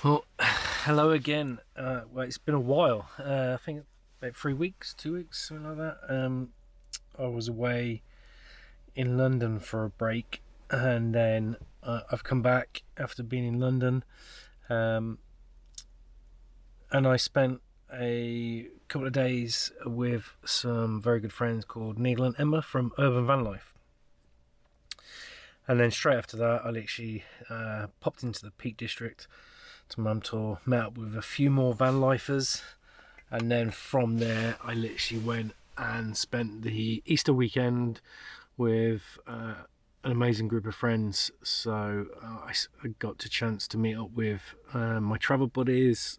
Well, hello again. Well, it's been a while. I think about 3 weeks, 2 weeks, something like that. I was away in London for a break, and then I've come back after being in London, um, and I spent a couple of days with some very good friends called Neil and Emma from Urban Van Life. And then straight after that, I literally popped into the Peak District to Mum Tour, met up with a few more van lifers, and then from there I literally went and spent the Easter weekend with an amazing group of friends. So I got a chance to meet up with my travel buddies,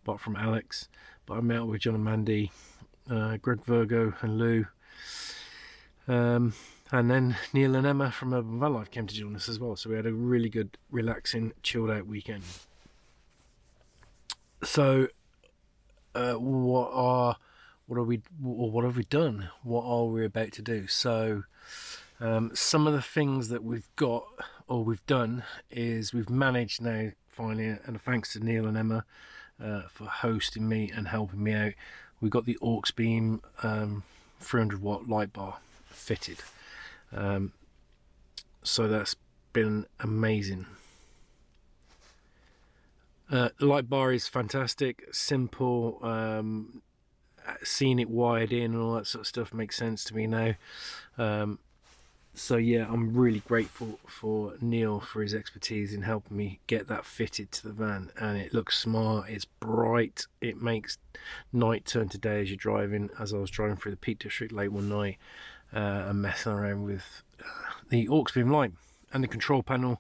apart from Alex, but I met up with John and Mandy, Greg, Virgo and Lou, and then Neil and Emma from Urban Van Life came to join us as well. So we had a really good, relaxing, chilled out weekend. So, what have we done? What are we about to do? So, some of the things that we've got or we've done is we've managed now finally, and thanks to Neil and Emma for hosting me and helping me out. We got the aux beam 300-watt light bar fitted. So that's been amazing. The light bar is fantastic, simple. Seeing it wired in and all that sort of stuff makes sense to me now. So yeah, I'm really grateful for Neil for his expertise in helping me get that fitted to the van, and it looks smart, it's bright, it makes night turn to day as you're driving. As I was driving through the Peak District late one night and messing around with the aux beam light and the control panel,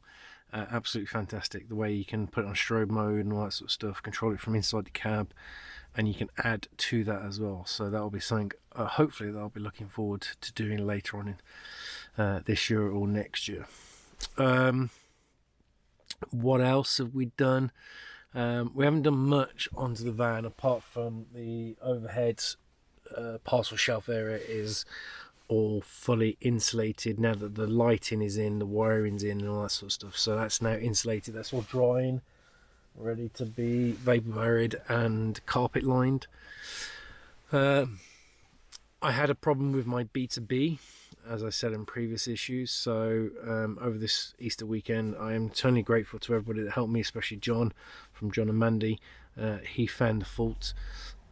absolutely fantastic. The way you can put it on strobe mode and all that sort of stuff, control it from inside the cab, and you can add to that as well. So that'll be something hopefully that I'll be looking forward to doing later on in this year or next year. What else have we done? We haven't done much onto the van apart from the overhead parcel shelf area is all fully insulated now that the lighting is in, the wiring's in and all that sort of stuff. So that's now insulated, that's all drying, ready to be vapor buried and carpet lined. I had a problem with my B2B, as I said in previous issues. So over this Easter weekend, I am eternally grateful to everybody that helped me, especially John from John and Mandy. He found the fault.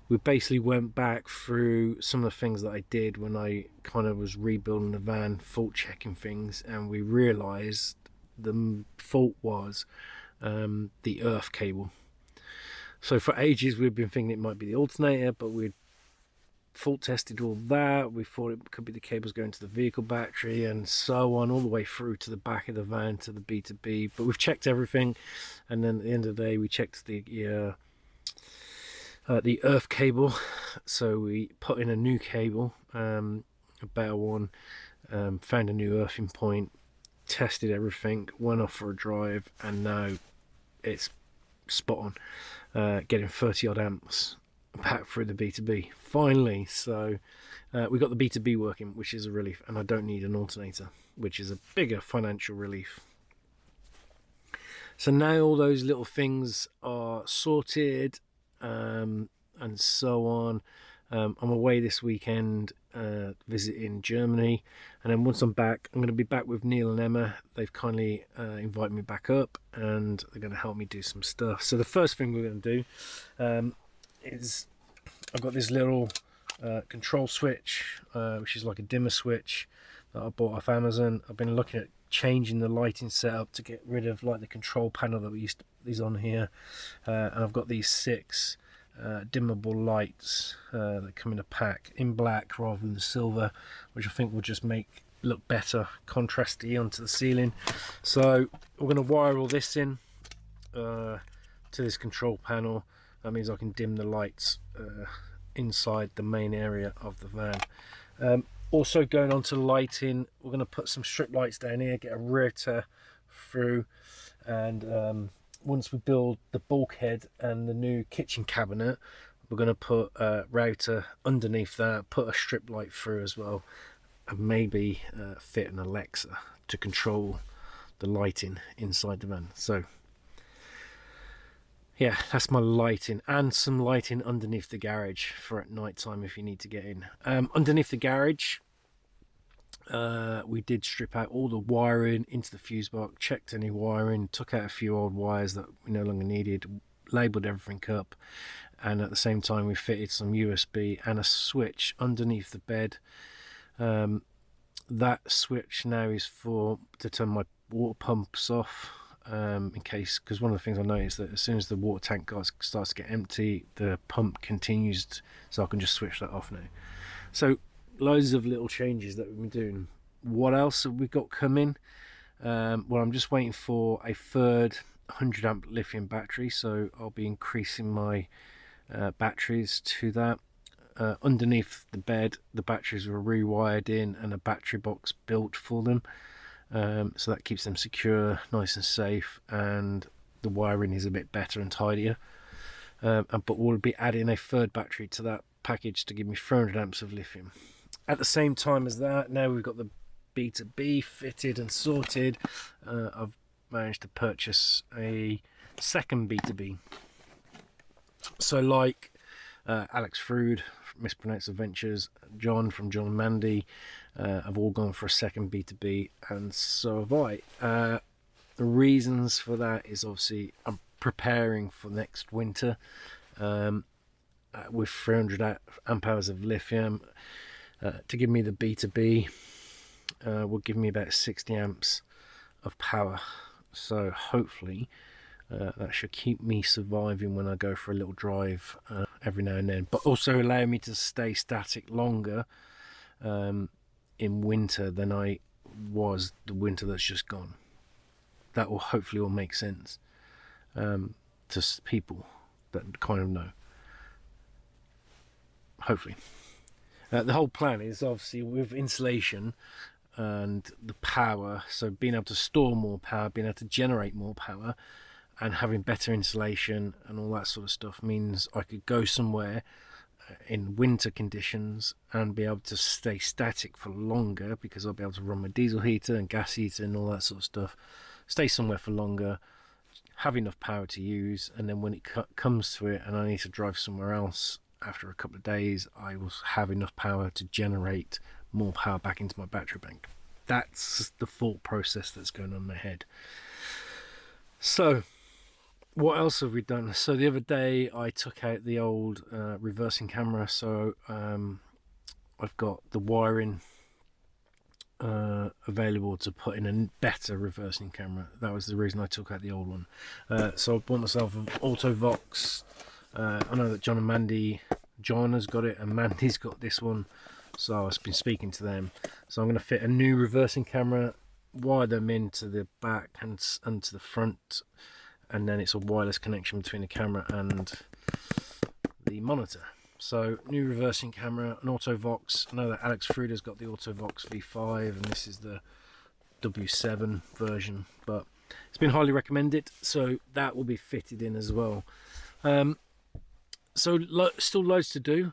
We basically went back through some of the things that I did when I kind of was rebuilding the van, fault checking things, and we realised the fault was the earth cable. So for ages we've been thinking it might be the alternator, but we'd fault tested all that. We thought it could be the cables going to the vehicle battery and so on, all the way through to the back of the van to the B2B. But we've checked everything, and then at the end of the day we checked the earth cable. So we put in a new cable, a better one, found a new earthing point, tested everything, went off for a drive, and now it's spot on, getting 30 odd amps back through the B2B finally. So we got the B2B working, which is a relief, and I don't need an alternator, which is a bigger financial relief. So now all those little things are sorted, and so on. I'm away this weekend visiting Germany, and then once I'm back, I'm going to be back with Neil and Emma. They've kindly invited me back up, and they're going to help me do some stuff. So the first thing we're going to do is I've got this little control switch, which is like a dimmer switch that I bought off Amazon. I've been looking at changing the lighting setup to get rid of like the control panel that we used to put these on here, and I've got these 6 dimmable lights that come in a pack in black rather than the silver, which I think will just make look better contrasty onto the ceiling. So we're going to wire all this in to this control panel. That means I can dim the lights inside the main area of the van. Also going on to lighting, we're going to put some strip lights down here, get a router through, and once we build the bulkhead and the new kitchen cabinet, we're going to put a router underneath that, put a strip light through as well, and maybe fit an Alexa to control the lighting inside the van. So yeah, that's my lighting, and some lighting underneath the garage for at night time if you need to get in. Underneath the garage, we did strip out all the wiring into the fuse box, checked any wiring, took out a few old wires that we no longer needed, labelled everything up, and at the same time we fitted some USB and a switch underneath the bed. That switch now is to turn my water pumps off, in case, because one of the things I noticed that as soon as the water tank starts to get empty, the pump continues, so I can just switch that off now. So loads of little changes that we've been doing. What else have we got coming? Well, I'm just waiting for a third 100 amp lithium battery, so I'll be increasing my batteries to that. Underneath the bed, the batteries were rewired in and a battery box built for them, so that keeps them secure, nice and safe, and the wiring is a bit better and tidier. But we'll be adding a third battery to that package to give me 300 amps of lithium. At the same time as that, now we've got the B2B fitted and sorted, I've managed to purchase a second B2B. So like Alex Frood, Mispronounced Adventures, John from John and Mandy, have all gone for a second B2B, and so have I. The reasons for that is obviously I'm preparing for next winter with 300 amp hours of lithium. To give me the B2B will give me about 60 amps of power, so hopefully that should keep me surviving when I go for a little drive every now and then, but also allow me to stay static longer in winter than I was the winter that's just gone. That will hopefully all make sense to people that kind of know. Hopefully. The whole plan is obviously with insulation and the power, so being able to store more power, being able to generate more power, and having better insulation and all that sort of stuff means I could go somewhere in winter conditions and be able to stay static for longer, because I'll be able to run my diesel heater and gas heater and all that sort of stuff, stay somewhere for longer, have enough power to use, and then when it comes to it and I need to drive somewhere else after a couple of days, I will have enough power to generate more power back into my battery bank. That's the thought process that's going on in my head. So what else have we done? So the other day I took out the old reversing camera, so I've got the wiring available to put in a better reversing camera. That was the reason I took out the old one. So I bought myself an Autovox. I know that John and Mandy, John has got it and Mandy's got this one, so I've been speaking to them. So I'm going to fit a new reversing camera, wire them into the back and to the front, and then it's a wireless connection between the camera and the monitor. So new reversing camera, an Autovox. I know that Alex Fruder's got the Autovox V5 and this is the W7 version, but it's been highly recommended, so that will be fitted in as well. So still loads to do.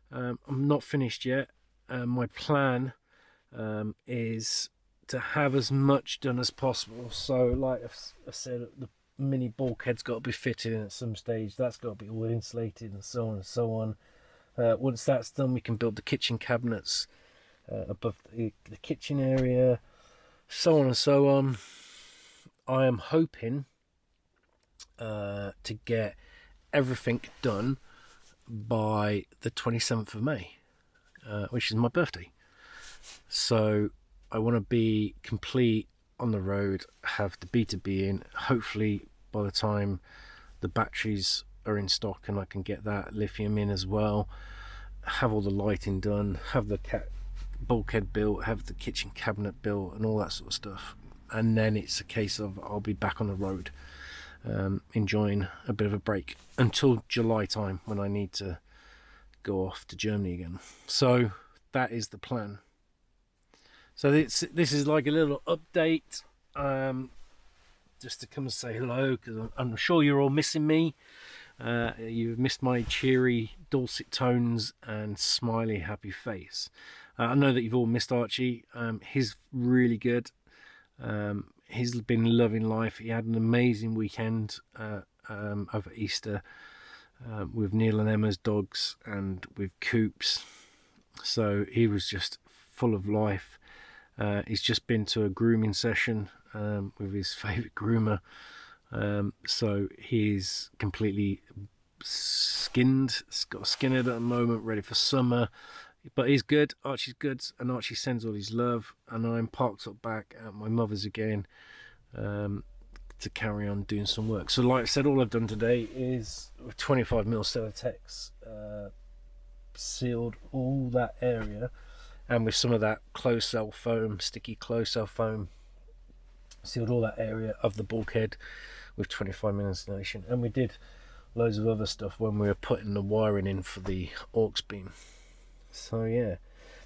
I'm not finished yet. My plan is to have as much done as possible. So like I said, the mini bulkhead's got to be fitted in at some stage. That's got to be all insulated and so on and so on. Once that's done, we can build the kitchen cabinets above the kitchen area, so on and so on. I am hoping to get everything done by the 27th of May, which is my birthday. So I want to be complete on the road, have the B2B in, hopefully by the time the batteries are in stock and I can get that lithium in as well, have all the lighting done, have the bulkhead built, have the kitchen cabinet built and all that sort of stuff, and then it's a case of I'll be back on the road, enjoying a bit of a break until July time when I need to go off to Germany again. So that is the plan. So this is like a little update, just to come and say hello, because I'm sure you're all missing me. You've missed my cheery dulcet tones and smiley happy face. I know that you've all missed Archie. He's really good. He's been loving life. He had an amazing weekend over Easter with Neil and Emma's dogs and with Coops. So he was just full of life. He's just been to a grooming session with his favourite groomer. So he's completely skinned. He's got a skinhead at the moment, ready for summer. But he's good. Archie's good, and Archie sends all his love. And I'm parked up back at my mother's again to carry on doing some work. So like I said, all I've done today is 25mm Celotex sealed all that area, and with some of that closed cell foam, sticky closed cell foam, sealed all that area of the bulkhead with 25mm insulation. And we did loads of other stuff when we were putting the wiring in for the aux beam. So yeah,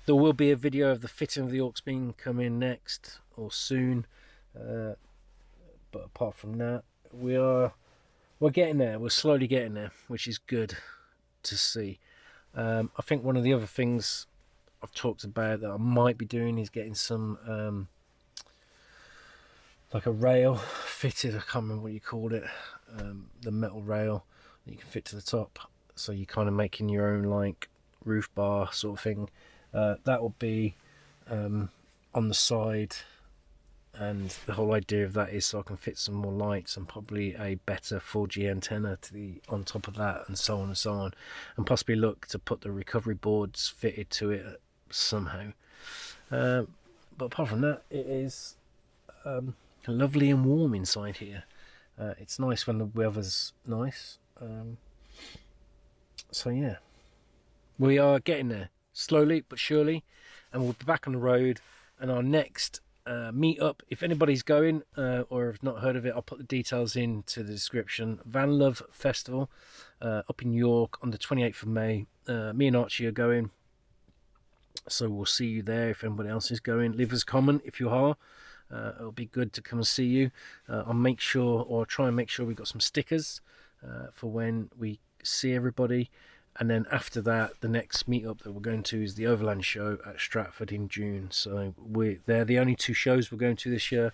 there will be a video of the fitting of the aux beam coming next or soon, but apart from that, we're getting there. We're slowly getting there, which is good to see. I think one of the other things I've talked about that I might be doing is getting some like a rail fitted. I can't remember what you called it, the metal rail that you can fit to the top, so you're kind of making your own like roof bar sort of thing. That will be on the side, and the whole idea of that is so I can fit some more lights and probably a better 4G antenna on top of that, and so on and so on, and possibly look to put the recovery boards fitted to it somehow. But apart from that, it is lovely and warm inside here. It's nice when the weather's nice. So yeah, we are getting there slowly but surely, and we'll be back on the road. And our next meet up, if anybody's going or have not heard of it, I'll put the details into the description. Van Love Festival up in York on the 28th of May. Me and Archie are going, so we'll see you there. If anybody else is going, leave us a comment if you are. It'll be good to come and see you. I'll make sure, or try and make sure, we've got some stickers for when we see everybody. And then after that, the next meetup that we're going to is the Overland Show at Stratford in June. So they're the only two shows we're going to this year,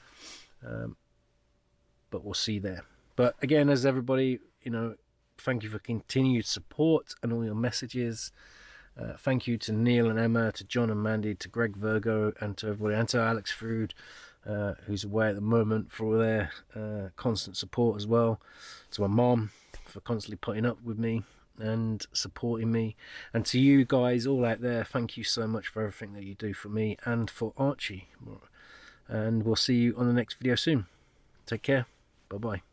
but we'll see there. But again, as everybody, thank you for continued support and all your messages. Thank you to Neil and Emma, to John and Mandy, to Greg Virgo, and to everybody, and to Alex Frood, who's away at the moment, for all their constant support as well. To my mom for constantly putting up with me and supporting me, and to you guys all out there, thank you so much for everything that you do for me and for Archie. And we'll see you on the next video soon. Take care. Bye bye.